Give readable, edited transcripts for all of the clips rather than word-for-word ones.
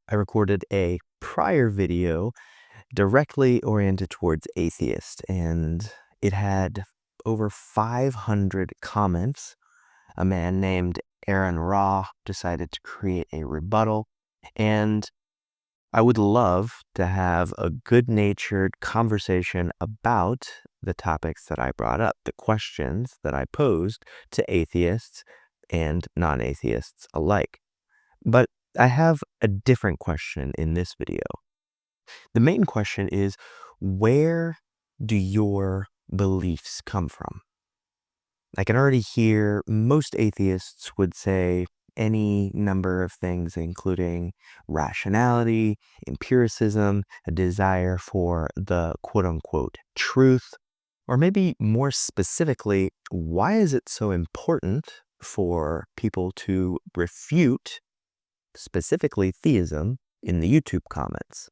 I recorded a prior video directly oriented towards atheists, and it had over 500 comments. A man named Aron Ra decided to create a rebuttal, and I would love to have a good-natured conversation about the topics that I brought up, the questions that I posed to atheists and non-atheists alike. But I have a different question in this video. The main question is, where do your beliefs come from? I can already hear most atheists would say any number of things, including rationality, empiricism, a desire for the quote-unquote truth, or maybe more specifically, why is it so important for people to refute specifically theism in the YouTube comments?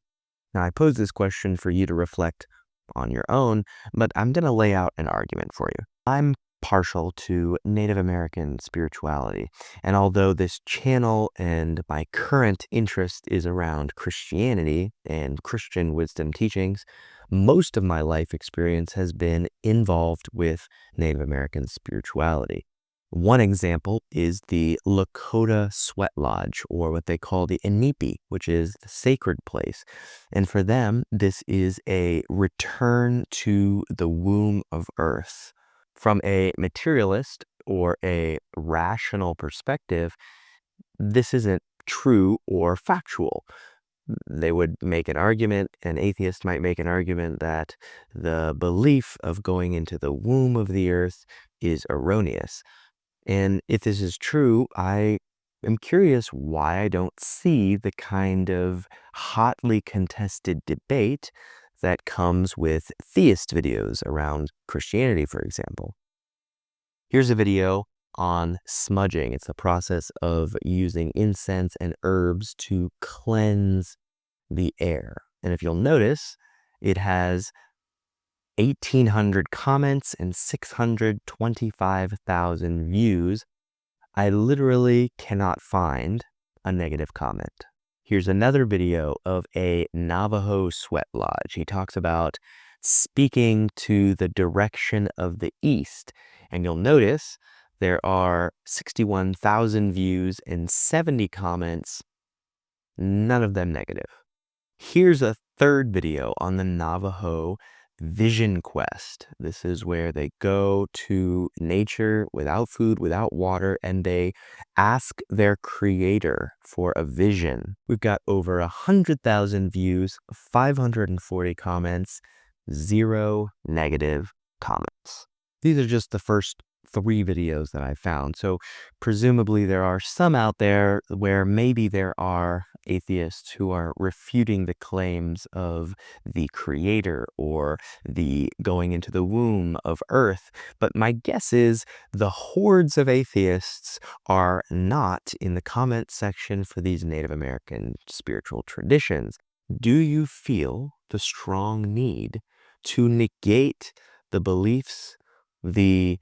Now, I pose this question for you to reflect on your own, but I'm going to lay out an argument for you. I'm partial to Native American spirituality, and although this channel and my current interest is around Christianity and Christian wisdom teachings, most of my life experience has been involved with Native American spirituality. One example is the Lakota Sweat Lodge, or what they call the Inipi, which is the sacred place. And for them, this is a return to the womb of Earth. From a materialist or a rational perspective, this isn't true or factual. They would make an argument, an atheist might make an argument that the belief of going into the womb of the earth is erroneous. And if this is true, I am curious why I don't see the kind of hotly contested debate that comes with theist videos around Christianity, for example. Here's a video on smudging. It's the process of using incense and herbs to cleanse the air. And if you'll notice, it has 1,800 comments and 625,000 views. I literally cannot find a negative comment. Here's another video of a Navajo sweat lodge. He talks about speaking to the direction of the east. And you'll notice there are 61,000 views and 70 comments, none of them negative. Here's a third video on the Navajo vision quest. This is where they go to nature without food, without water, and they ask their creator for a vision. We've got over 100,000 views, 540 comments, 0 negative comments. These are just the first 3 videos that I found. So presumably there are some out there where maybe there are atheists who are refuting the claims of the creator or the going into the womb of earth. But my guess is the hordes of atheists are not in the comment section for these Native American spiritual traditions. Do you feel the strong need to negate the beliefs, the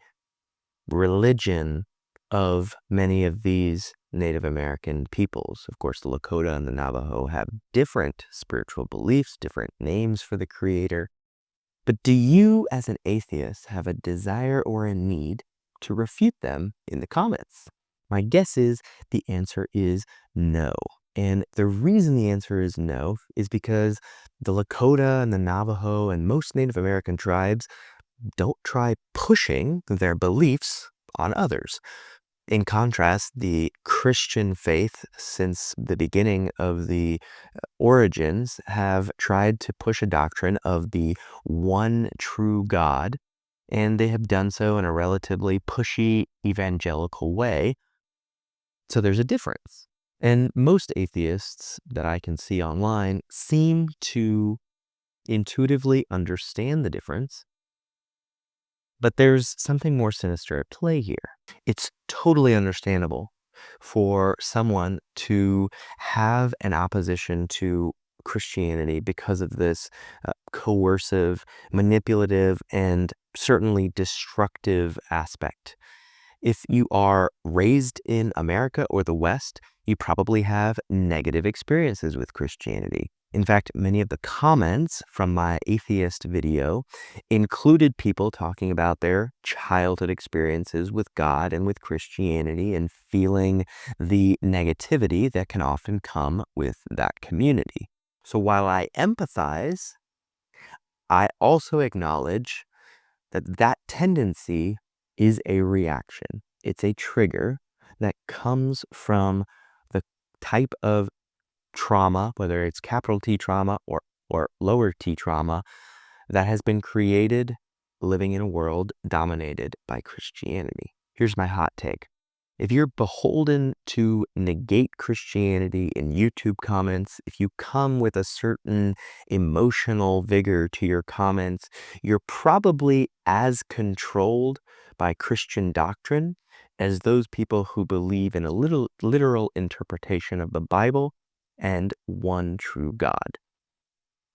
religion of many of these Native American peoples? Of course, the Lakota and the Navajo have different spiritual beliefs, different names for the creator. But do you, as an atheist, have a desire or a need to refute them in the comments? My guess is the answer is no. And the reason the answer is no is because the Lakota and the Navajo and most Native American tribes don't try pushing their beliefs on others. In contrast, the Christian faith, since the beginning of the origins, have tried to push a doctrine of the one true God, and they have done so in a relatively pushy evangelical way. So there's a difference. And most atheists that I can see online seem to intuitively understand the difference. But there's something more sinister at play here. It's totally understandable for someone to have an opposition to Christianity because of this coercive, manipulative, and certainly destructive aspect. If you are raised in America or the West, you probably have negative experiences with Christianity. In fact, many of the comments from my atheist video included people talking about their childhood experiences with God and with Christianity and feeling the negativity that can often come with that community. So while I empathize, I also acknowledge that that tendency is a reaction. It's a trigger that comes from the type of trauma, whether it's capital T trauma or lower T trauma, that has been created living in a world dominated by Christianity. Here's my hot take. If you're beholden to negate Christianity in YouTube comments, if you come with a certain emotional vigor to your comments, you're probably as controlled by Christian doctrine as those people who believe in a literal interpretation of the Bible and one true God.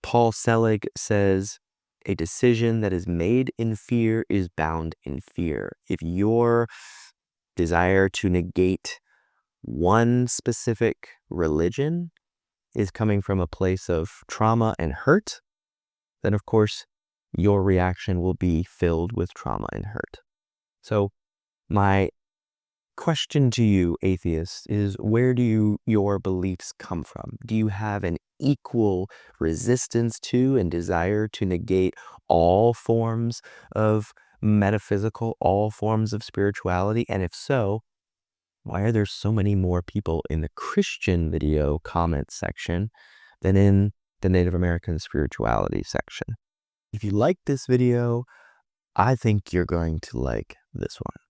Paul Selig says, a decision that is made in fear is bound in fear. If your desire to negate one specific religion is coming from a place of trauma and hurt, then of course your reaction will be filled with trauma and hurt. So my question to you, atheists, is where do your beliefs come from? Do you have an equal resistance to and desire to negate all forms of metaphysical, all forms of spirituality? And if so, why are there so many more people in the Christian video comment section than in the Native American spirituality section? If you like this video, I think you're going to like this one.